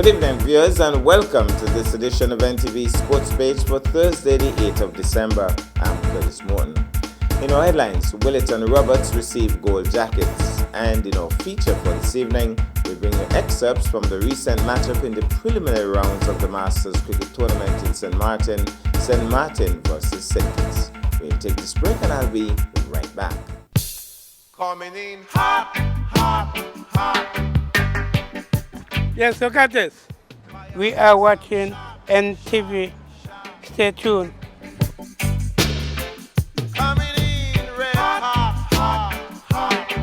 Good evening, viewers, and welcome to this edition of NTV Sports Page for Thursday, the 8th of December. I'm Curtis Morton. In our headlines, Willett and Roberts receive gold jackets. And in our feature for this evening, we bring you excerpts from the recent matchup in the preliminary rounds of the Masters Cricket Tournament in St. Martin versus St. Kitts. We'll take this break and I'll be right back. Coming in hot, hot, hot. Yes, look at this. We are watching NTV. Stay tuned. Coming in red hot, hot, hot.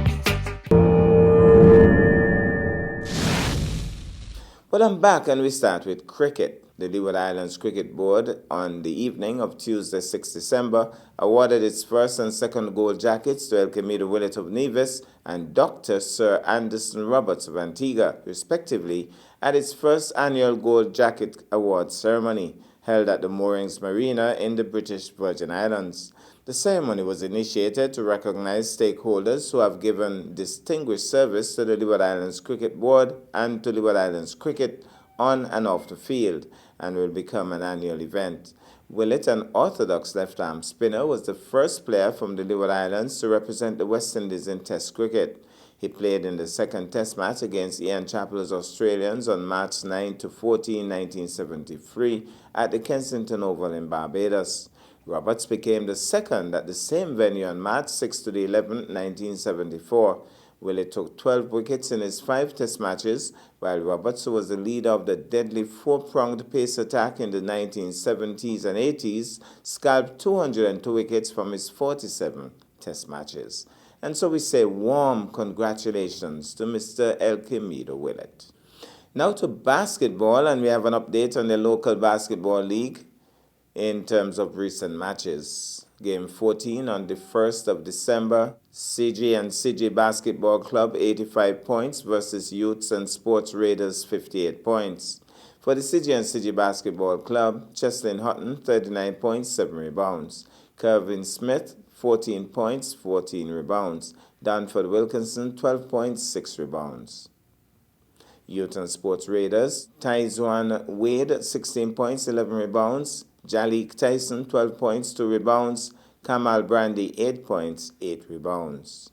Well, I'm back and we start with cricket. The Leeward Islands Cricket Board on the evening of Tuesday, 6 December, awarded its first and second gold jackets to Elkemiro Willett of Nevis and Dr. Sir Anderson Roberts of Antigua, respectively, at its first annual Gold Jacket Award ceremony, held at the Moorings Marina in the British Virgin Islands. The ceremony was initiated to recognize stakeholders who have given distinguished service to the Leeward Islands Cricket Board and to Leeward Islands Cricket on and off the field, and will become an annual event. Willett, an orthodox left-arm spinner, was the first player from the Leeward Islands to represent the West Indies in Test cricket. He played in the second Test match against Ian Chappell's Australians on March 9 to 14, 1973 at the Kensington Oval in Barbados. Roberts became the second at the same venue on March 6 to the 11th, 1974. Willett took 12 wickets in his 5 Test matches, while Roberts, who was the leader of the deadly four-pronged pace attack in the 1970s and 80s, scalped 202 wickets from his 47 Test matches. And so we say warm congratulations to Mr. Elkemiro Willett. Now to basketball, and we have an update on the local basketball league in terms of recent matches. Game 14 on the 1st of December, CG and CG Basketball Club 85 points versus Youths and Sports Raiders 58 points. For the CG and CG Basketball Club, Cheslin Hutton 39 points, 7 rebounds. Kervin Smith 14 points, 14 rebounds. Danford Wilkinson 12 points, 6 rebounds. Youth and Sports Raiders, Taizuan Wade 16 points, 11 rebounds. Jalik Tyson, 12 points, 2 rebounds. Kamal Brandy, 8 points, 8 rebounds.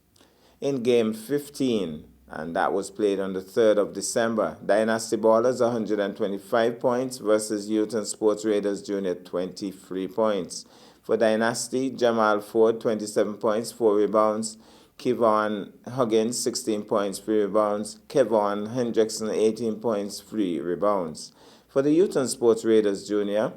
In Game 15, and that was played on the 3rd of December, Dynasty Ballers, 125 points versus Youth and Sports Raiders Junior, 23 points. For Dynasty, Jamal Ford, 27 points, 4 rebounds. Kevon Huggins, 16 points, 3 rebounds. Kevon Hendrickson, 18 points, 3 rebounds. For the Youth and Sports Raiders Junior,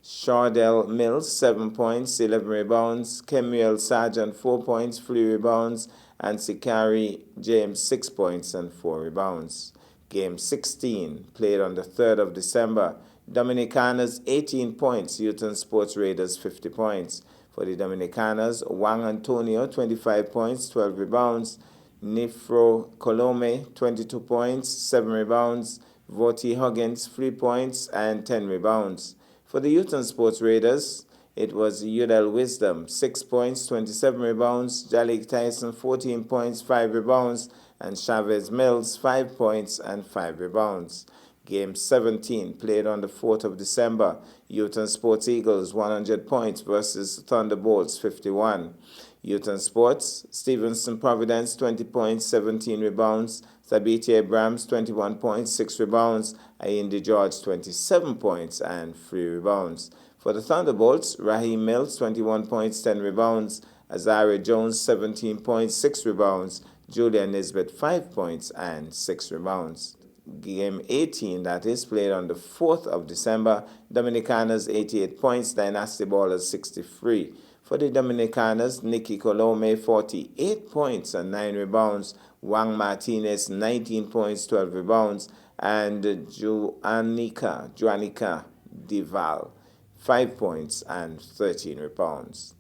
Shardell Mills, 7 points, 11 rebounds. Kemuel Sargent, 4 points, 3 rebounds. And Sikari James, 6 points and 4 rebounds. Game 16, played on the 3rd of December. Dominicanas, 18 points. Youth and Sports Raiders, 50 points. For the Dominicanas, Juan Antonio, 25 points, 12 rebounds. Nifro Colome, 22 points, 7 rebounds. Voti Huggins, 3 points and 10 rebounds. For the Youth and Sports Raiders, it was Udell Wisdom, 6 points, 27 rebounds. Jalik Tyson, 14 points, 5 rebounds. And Chavez Mills, 5 points and 5 rebounds. Game 17, played on the 4th of December. Youth and Sports Eagles, 100 points versus Thunderbolts, 51. Youth and Sports, Stevenson Providence, 20 points, 17 rebounds. Thabiti Abrams, 21 points, 6 rebounds. Ayindi George, 27 points and 3 rebounds. For the Thunderbolts, Raheem Mills, 21 points, 10 rebounds. Azari Jones, 17 points, 6 rebounds. Julian Nisbet, 5 points and 6 rebounds. Game 18, that is, played on the 4th of December. Dominicanas, 88 points, Dynasty Ballers, 63. For the Dominicanas, Nicky Colome, 48 points and 9 rebounds. Juan Martinez, 19 points, 12 rebounds. And Joanica Dival, 5 points and 13 rebounds.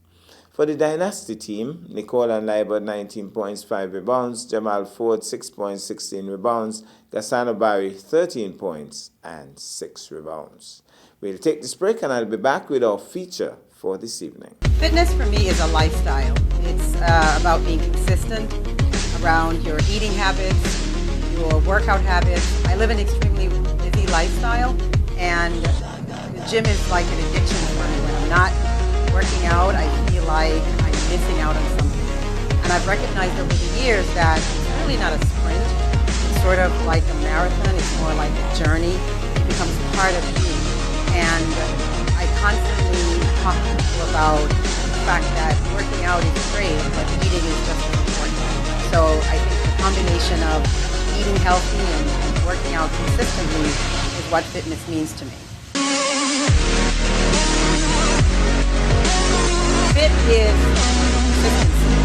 For the Dynasty team, Nicola Leiber, 19 points, 5 rebounds. Jamal Ford, 6 points, 16 rebounds. Gassano Barry, 13 points and 6 rebounds. We'll take this break and I'll be back with our feature for this evening. Fitness for me is a lifestyle. It's about being consistent around your eating habits, your workout habits. I live an extremely busy lifestyle, and the gym is like an addiction for me. When I'm not working out, I feel like I'm missing out on something. And I've recognized over the years that it's really not a sprint. It's sort of like a marathon. It's more like a journey. It becomes part of you. And I constantly talk to people about the fact that working out is great, but eating is just as important. So I think the combination of eating healthy and working out consistently is what fitness means to me. Fit is consistency.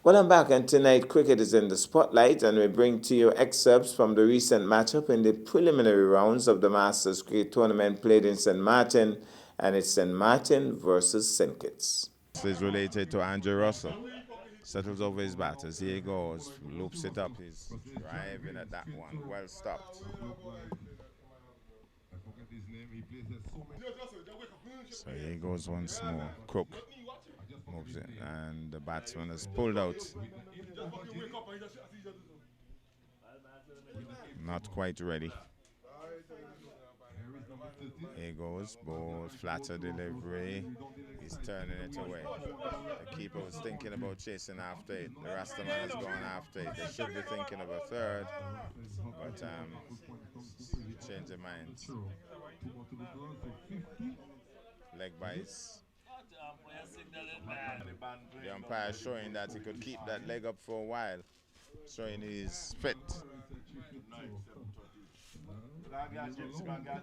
Well, I'm back, and tonight cricket is in the spotlight, and we bring to you excerpts from the recent matchup in the preliminary rounds of the Masters Cricket Tournament played in St. Martin, and it's St. Martin versus St. Kitts. This is related to Andrew Russell. Settles over his batters. Here he goes. Loops it up. He's driving at that one. Well stopped. So here he goes once more. Crook moves it, and the batsman is pulled out. Not quite ready. Here goes, ball, flatter delivery. He's turning it away. The keeper was thinking about chasing after it. The Rastaman has gone after it. They should be thinking of a third, but change their minds. Leg bites. The umpire showing that he could keep that leg up for a while, showing he's fit.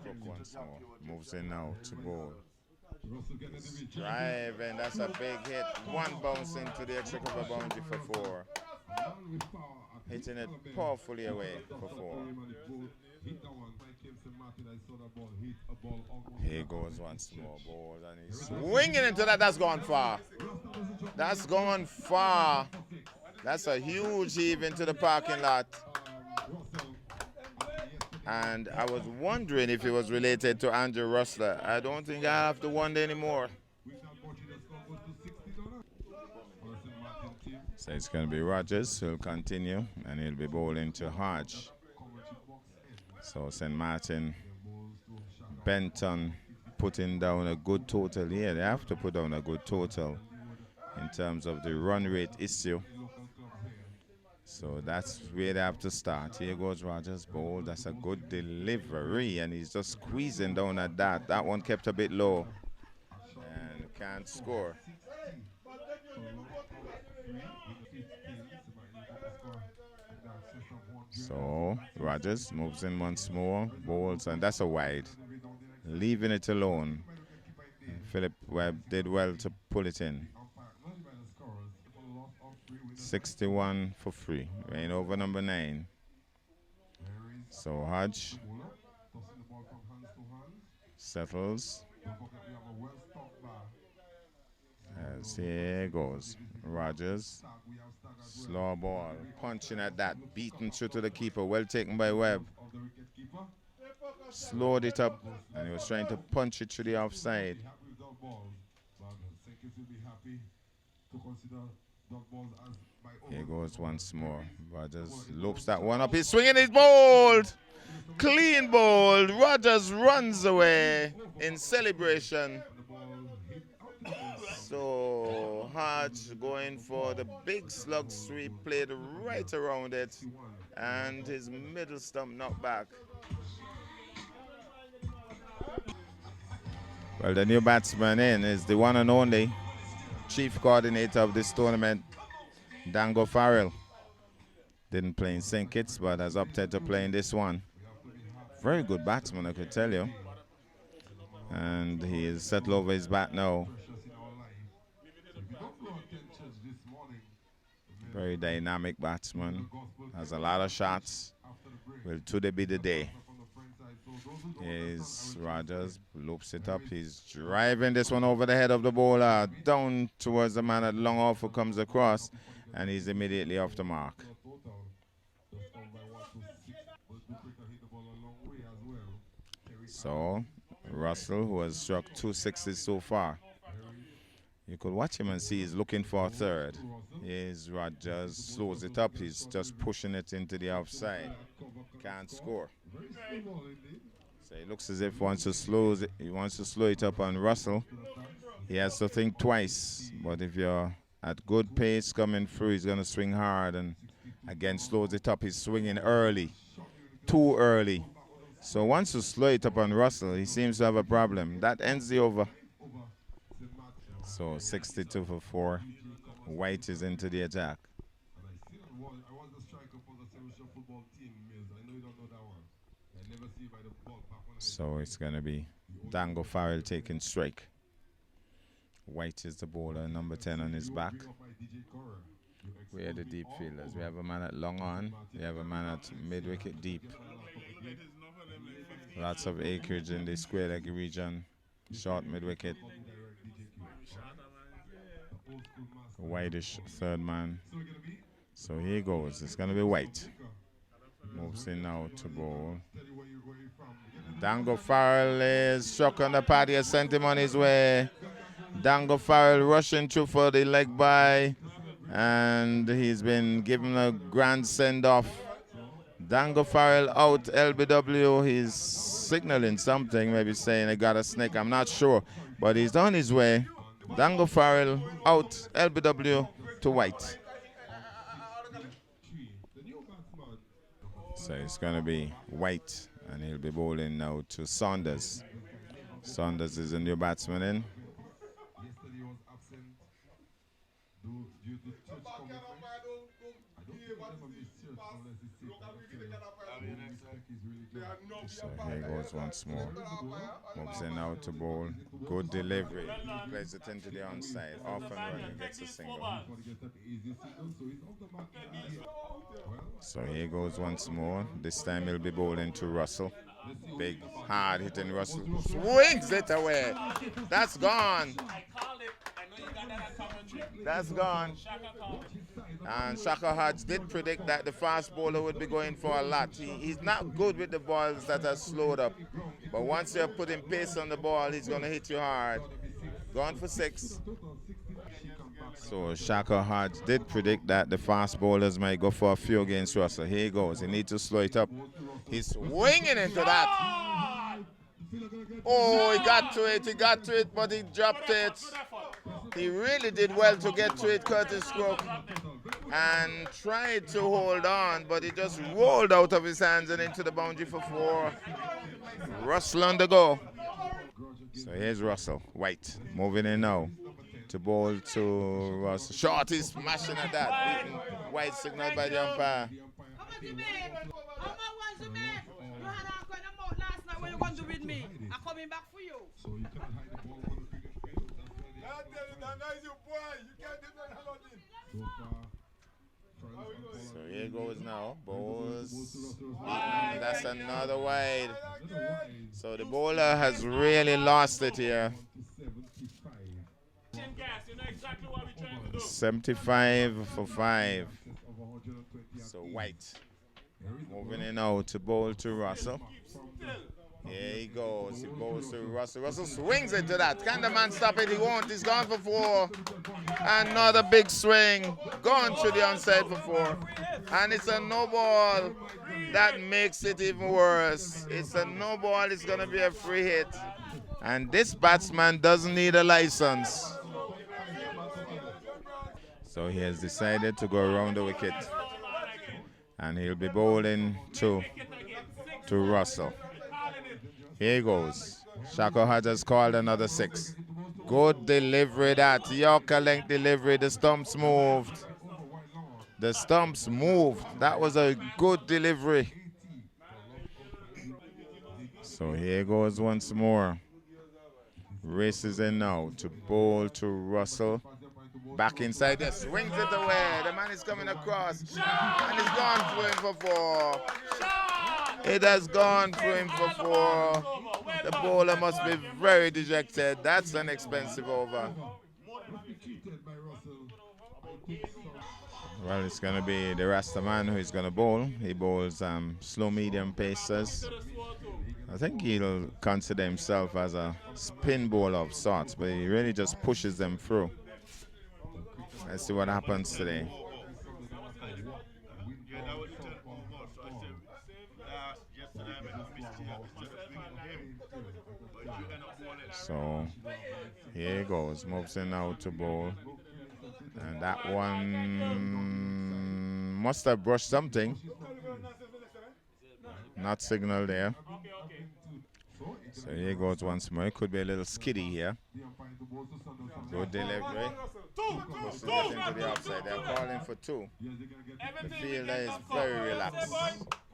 Cook once more. Moves in now to bowl. Drive, and that's a big hit. One bounce into the extra cover boundary for 4. Hitting it powerfully away for 4. Here goes once more, ball, and he's swinging into that. That's gone far. That's gone far. That's a huge heave into the parking lot. And I was wondering if it was related to Andrew Russell. I don't think I have to wonder anymore. So it's going to be Rogers who'll continue, and he'll be bowling to Hodge. So St. Martin, Benton putting down a good total here. They have to put down a good total in terms of the run rate issue. So that's where they have to start. Here goes Rogers bowl. That's a good delivery, and he's just squeezing down at that. That one kept a bit low and can't score. So Rogers moves in once more, bowls, and that's a wide. Leaving it alone. Philip Webb did well to pull it in. 61 for 3. Rain over number 9. So Hodge settles. As here goes. Rogers. Slow ball. Punching at that. Beaten through to the keeper. Well taken by Webb. Slowed it up. And he was trying to punch it through the offside. Here goes once more. Rogers loops that one up. He's swinging his bowled. Clean bowled. Rogers runs away in celebration. So Hodge going for the big slug sweep, played right around it, and his middle stump knocked back. Well, the new batsman in is the one and only chief coordinator of this tournament, Dango Farrell. Didn't play in St. Kitts, but has opted to play in this one. Very good batsman, I could tell you. And he is settled over his bat now. Very dynamic batsman. Has a lot of shots. Will today be the day? Here's Rogers, loops it up. He's driving this one over the head of the bowler, down towards the man at long off who comes across, and he's immediately off the mark. So Russell, who has struck 2 sixes so far, You could watch him and see he's looking for a third. Here's Rogers, slows it up. He's just pushing it into the outside. Can't score. So he looks as if he wants to slow it up on Russell. He has to think twice. But if you're at good pace coming through, he's going to swing hard and again slows it up. He's swinging early, too early. So once you slow it up on Russell, he seems to have a problem. That ends the over. So 62 for 4. White is into the attack. So it's going to be Dango Farrell taking strike. White is the bowler, number 10 on his back. We are the deep fielders. We have a man at long on. We have a man at mid-wicket deep. Lots of acreage in the square leg region. Short mid-wicket. Whitish third man. So here he goes. It's going to be White. Moves in now to bowl. Dango Farrell is struck on the pad. He has sent him on his way. Dango Farrell rushing through for the leg by. And he's been given a grand send-off. Dango Farrell out, LBW. He's signaling something, maybe saying I got a snake. I'm not sure. But he's on his way. Dango Farrell out, LBW to White. So it's going to be White, and he'll be bowling now to Saunders. Saunders is a new batsman in. So here goes once more. Moves in now to bowl. Good delivery. Plays it into the onside. Off and running, gets a single. So here goes once more. This time he'll be bowling to Russell. Big, hard hitting Russell. Swings it away. That's gone. That's gone. And Shaka Hodge did predict that the fast bowler would be going for a lot. He's not good with the balls that are slowed up. But once you're putting pace on the ball, he's going to hit you hard. Gone for 6. So Shaka Hodge did predict that the fast bowlers might go for a few against Russell. Here he goes. He needs to slow it up. He's swinging into that. Oh, he got to it. He got to it, but he dropped it. He really did well to get to it, Curtis Crook, and tried to hold on, but he just rolled out of his hands and into the boundary for 4. Russell on the go. So here's Russell. White moving in now to bowl to Russell. Short, he's smashing at that. White signal by the umpire. What you going to do with me? I'm coming back for you. So you can't hide the ball. So here goes now. Bowls. That's another wide. So the bowler has really lost it here. 75 for 5. So White moving in now to bowl to Russell. Here he goes. He bowls to Russell. Russell swings into that. Can the man stop it? He won't. He's gone for 4. Another big swing. Gone to the onside for 4. And it's a no ball. That makes it even worse. It's a no ball. It's going to be a free hit. And this batsman doesn't need a license. So he has decided to go around the wicket. And he'll be bowling to Russell. Here he goes. Shaka Hodge has called another 6. Good delivery that. Yorker length delivery. The stumps moved. The stumps moved. That was a good delivery. So here goes once more. Races in now to bowl to Russell. Back inside there. Swings it away. The man is coming across. And he's gone for him for 4. It has gone for him for 4. The bowler must be very dejected. That's an expensive over. Well, it's going to be the Rasta man who is going to bowl. He bowls slow medium pacers. I think he'll consider himself as a spin bowler of sorts, but he really just pushes them through. Let's see what happens today. So here he goes, moves in now to bowl. And that one must have brushed something. Not signal there. So here goes once more. It could be a little skiddy here. Good delivery. Pushes it into the outside. They're calling for 2. The fielder is very relaxed.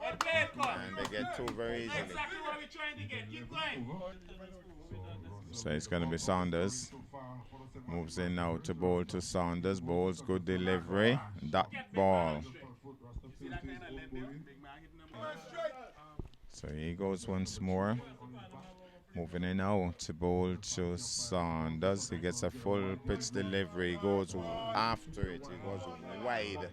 And they get 2 very easily. So it's going to be Saunders. Moves in now to bowl to Saunders. Bowls, good delivery. That ball. So he goes once more. Moving in now to bowl to Saunders. He gets a full pitch delivery. He goes after it. He goes wide.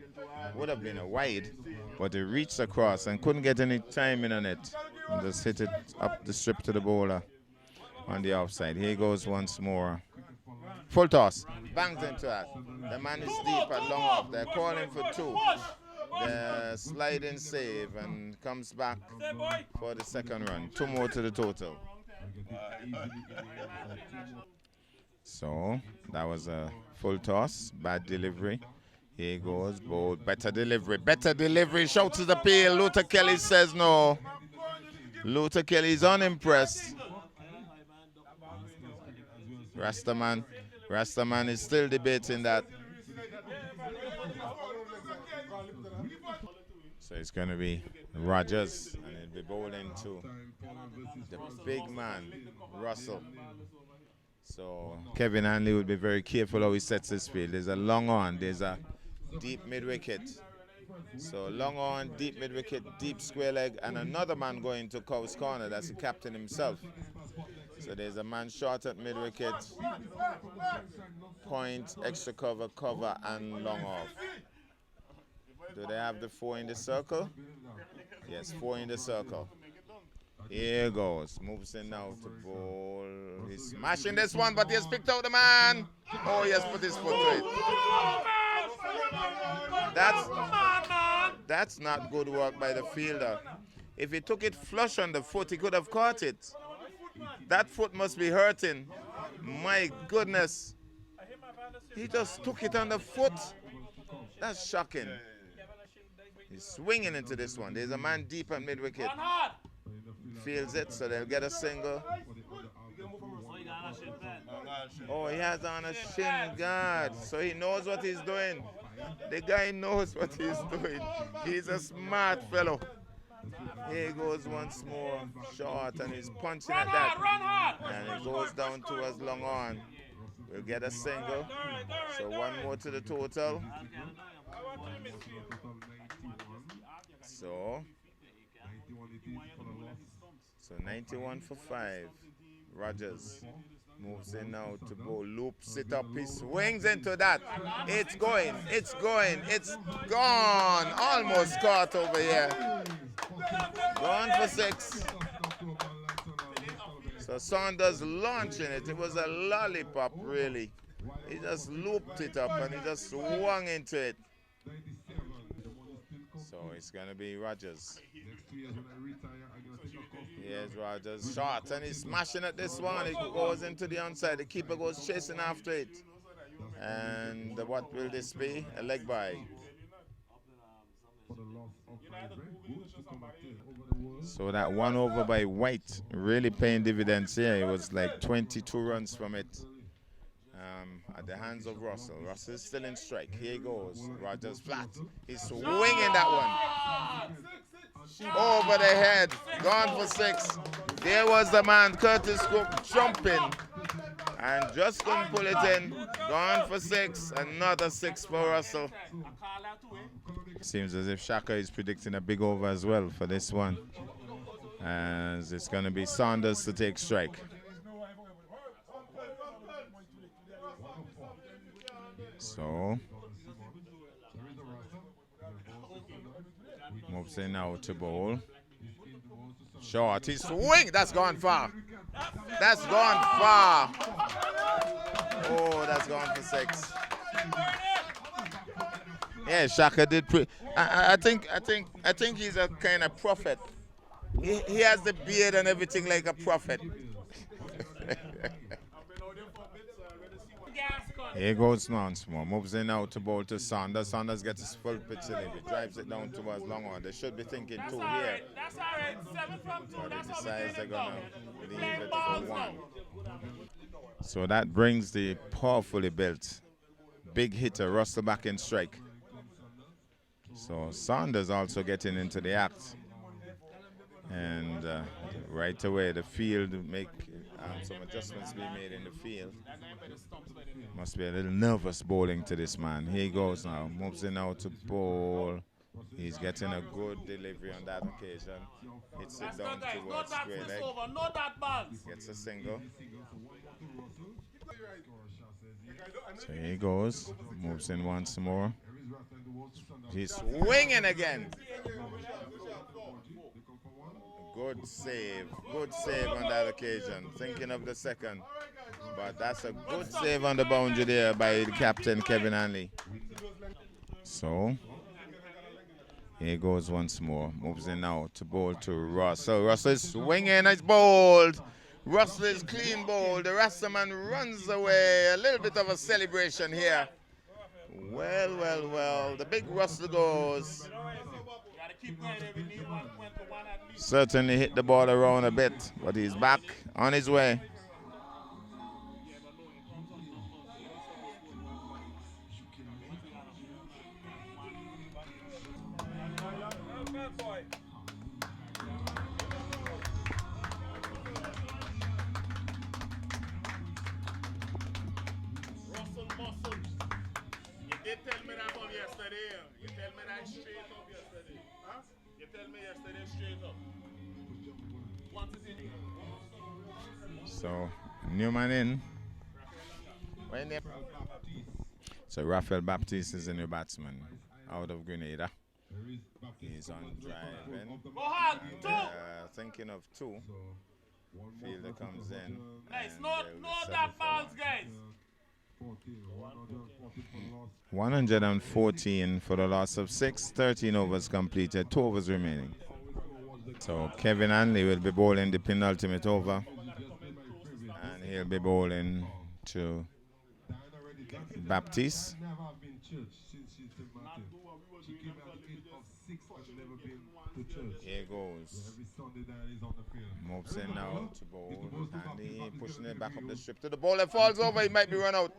Would have been a wide, but he reached across and couldn't get any timing on it. And just hit it up the strip to the bowler on the outside. Here he goes once more. Full toss. Bangs into that. The man is deep at long off. They're calling for 2. The sliding save and comes back for the second run. 2 more to the total. So that was a full toss. Bad delivery. Here goes. Bold. Better delivery. Better delivery. Shouts his appeal. Luther Kelly says no. Luther Kelly is unimpressed. Rastaman is still debating that. So it's going to be Rogers, and he'll be bowling to the big man, Russell. So Kevin Hanley will be very careful how he sets his field. There's a long on, there's a deep mid-wicket. So long on, deep mid-wicket, deep square leg, and another man going to Cow's corner. That's the captain himself. So there's a man short at mid-wicket, point, extra cover, cover, and long off. Do they have the 4 in the circle? Yes, 4 in the circle. Here goes. Moves in now to bowl. He's smashing this one, but he has picked out the man. Oh, he has put his foot to it. That's not good work by the fielder. If he took it flush on the foot, he could have caught it. That foot must be hurting. My goodness. He just took it on the foot. That's shocking. He's swinging into this one. There's a man deep at mid-wicket. Feels it, so they'll get a single. Oh, he has on a shin guard, so he knows what he's doing. The guy knows what he's doing. He's a smart fellow. Here he goes once more, short, and he's punching at that. And it goes down towards long on. We'll get a single. So 1 more to the total. So 91 for 5. Rogers moves in now to bowl, loops it up, he swings into that. It's going, it's going, it's gone. Almost caught over here. Gone for 6. So Saunders launching it. It was a lollipop, really. He just looped it up and he just swung into it. So it's going to be Rogers. Here's Rogers, short, and he's smashing at this one. He goes into the onside. The keeper goes chasing after it. And what will this be? A leg by. So that 1 over by White really paying dividends here. It was like 22 runs from it. At the hands of Russell. Russell is still in strike. Here he goes. Rogers flat. He's swinging that one. Over the head. Gone for 6. There was the man, Curtis Cook, jumping. And just couldn't pull it in. Gone for 6. Another 6 for Russell. Seems as if Shaka is predicting a big over as well for this one. As it's going to be Saunders to take strike. So, moves in now to bowl. Short, he swing. That's gone far. That's gone far. Oh, that's gone for 6. Yeah, Shaka did. I think he's a kind of prophet. He has the beard and everything like a prophet. Here goes Nonsmore. Moves in out to bowl to Saunders. Saunders gets his full pitch delivery. Drives it down towards Longhorn. They should be thinking two here. That's all right. 7 from 2. But That's he how we decides get they're it going now. to leave Playing it balls for one. now. So that brings the powerfully built big hitter Russell back in strike. So Saunders also getting into the act. And right away the field make some adjustments be made in the field. Must be a little nervous bowling to this man. Here he goes now. Moves in now to bowl. He's getting a good delivery on that occasion. Hits it down towards square leg. No that balls. Gets a single. So here he goes. Moves in once more. He's swinging again. Good save on that occasion. Thinking of the second. But that's a good save on the boundary there by the captain, Kevin Hanley. So, here goes once more. Moves in now to bowl to Russell. Russell is swinging, it's bowled. Russell is clean bowled. The Rastaman runs away. A little bit of a celebration here. Well. The big Russell goes. Certainly hit the ball around a bit, but he's back on his way. Russell Muscle. You did tell me that one yesterday. You tell me that straight up yesterday. Huh? You tell me yesterday straight up. So, Newman in. So, Rafael Baptiste is the new batsman out of Grenada. He's on driving. Thinking of two. Fielder comes in. Nice. No that balls, guys. 114 for the loss of 6. 13 overs completed. 2 overs remaining. So Kevin Hanley will be bowling the penultimate over. And he'll be bowling to Baptiste. Here goes. Moves in now to bowl. Hanley pushing it back up the strip to the ball. It falls over. He might be run out.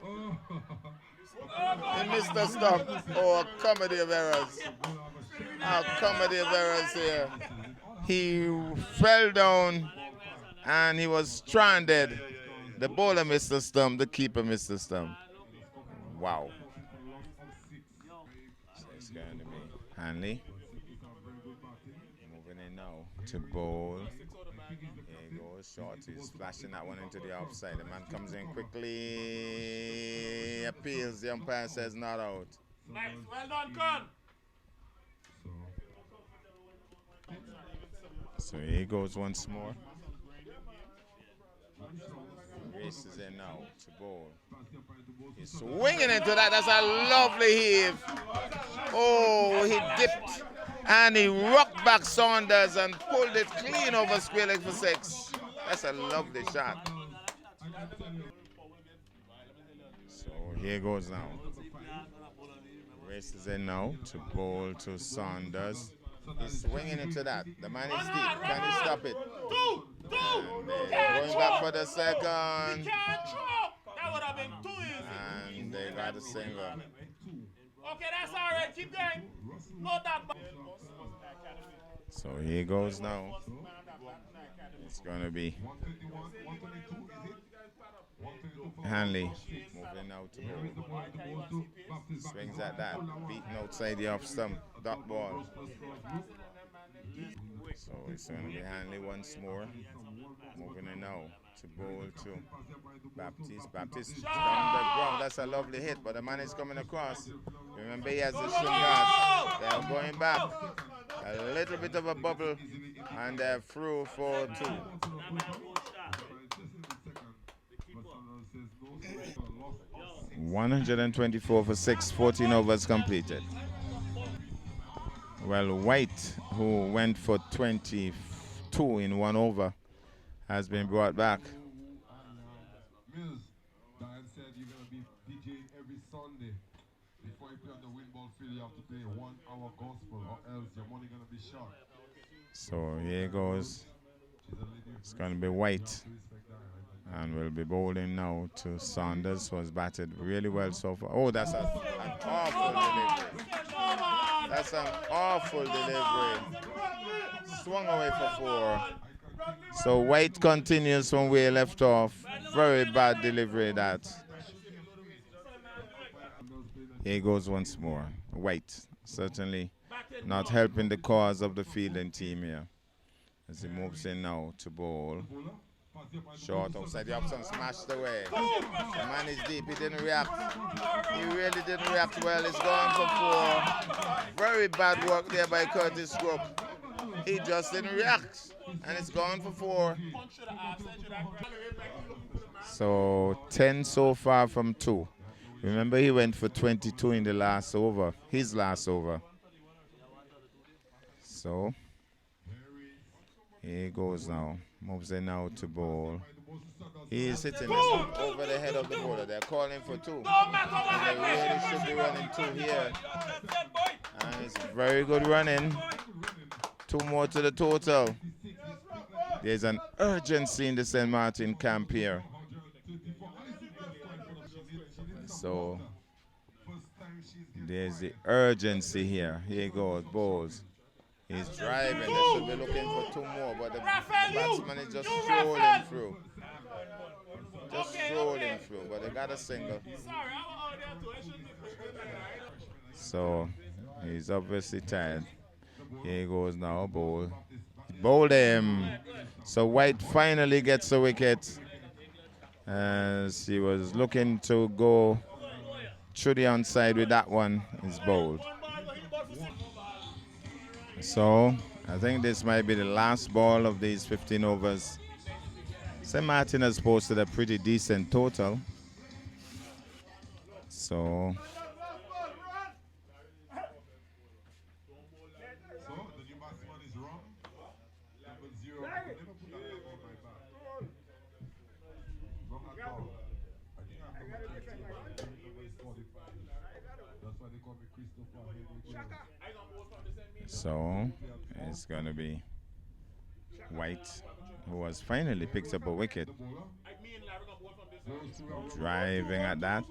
He missed the stump. Oh, a comedy of errors. A comedy of errors here. He fell down and he was stranded. The bowler missed the stump. The keeper missed the stump. Wow. So it's going to be Hanley. Moving in now to bowl. Here he goes. Short. He's flashing that one into the offside. The man comes in quickly. Appeals. The umpire says not out. Nice. Well done, Con. So here he goes once more. Races in now to bowl. He's swinging into that. That's a lovely heave. Oh, he dipped and he rocked back Saunders and pulled it clean over square leg for 6. That's a lovely shot. So here goes now. Races in now to bowl to Saunders. He's swinging into that. The man is deep. Can he stop it? Going back for the second. That would have been too easy. And they got a single. Okay, that's all right. Keep going. No that. So here goes now. It's going to be Hanley moving out to bowl. Swings at that. Beaten outside the off stump. Dot ball. So it's going to be Hanley once more. Moving in now to bowl to Baptiste. Baptiste down the ground. That's a lovely hit, but the man is coming across. Remember, he has the shin guard. They're going back. A little bit of a bubble, and they're through for 2. 124 for 6, 14 overs completed. Well, White, who went for 22 in 1 over, has been brought back. Mills, Diane said you're going to be DJing every Sunday. Before you play on the Windball field, you have to play 1 hour gospel, or else your money going to be shot. So here goes. It's going to be White. And we'll be bowling now to Saunders, who has batted really well so far. Oh, that's an awful delivery. That's an awful delivery. Swung away for 4. So White continues from where he left off. Very bad delivery that. Here goes once more. White certainly not helping the cause of the fielding team here. As he moves in now to bowl. Short outside the option, smashed away. The man is deep, he didn't react. He really didn't react well. He's gone for 4. Very bad work there by Curtis Crook. He just didn't react. And it's gone for 4. So 10 so far from 2. Remember, he went for 22 in the last over, his last over. So here he goes now. Moves in now to bowl. He is hitting this over the head of the bowler. They're calling for 2. And they really should be running 2 here. And it's very good running. 2 more to the total. There's an urgency in the St. Martin camp here. So there's the urgency here. Here goes, bowls. He's driving. They should be looking for 2 more, but the batsman is just strolling through. Just strolling through, but they got a single. So he's obviously tired. Here he goes now, bowl. Bowled him. So White finally gets a wicket as he was looking to go through the onside with that one. He's bowled. So I think this might be the last ball of these 15 overs. St. Martin has posted a pretty decent total. So the new batsman is wrong. Level 0. Never put that on my back. Wrong at all. I think I'm number 45. That's why they call me Christopher. So it's going to be White, who has finally picked up a wicket. Driving at that.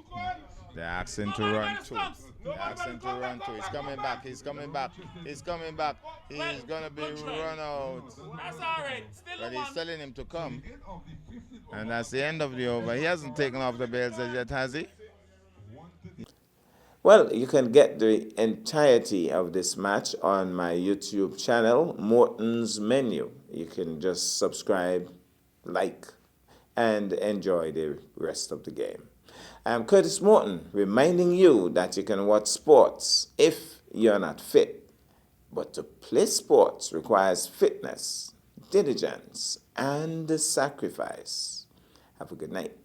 They're asking to run 2. They're asking to run 2. He's coming back. He's coming back. He's coming back. He's going to be run out. But he's telling him to come. And that's the end of the over. He hasn't taken off the bails as yet, has he? Well, you can get the entirety of this match on my YouTube channel, Morton's Menu. You can just subscribe, like, and enjoy the rest of the game. I'm Curtis Morton, reminding you that you can watch sports if you're not fit. But to play sports requires fitness, diligence, and sacrifice. Have a good night.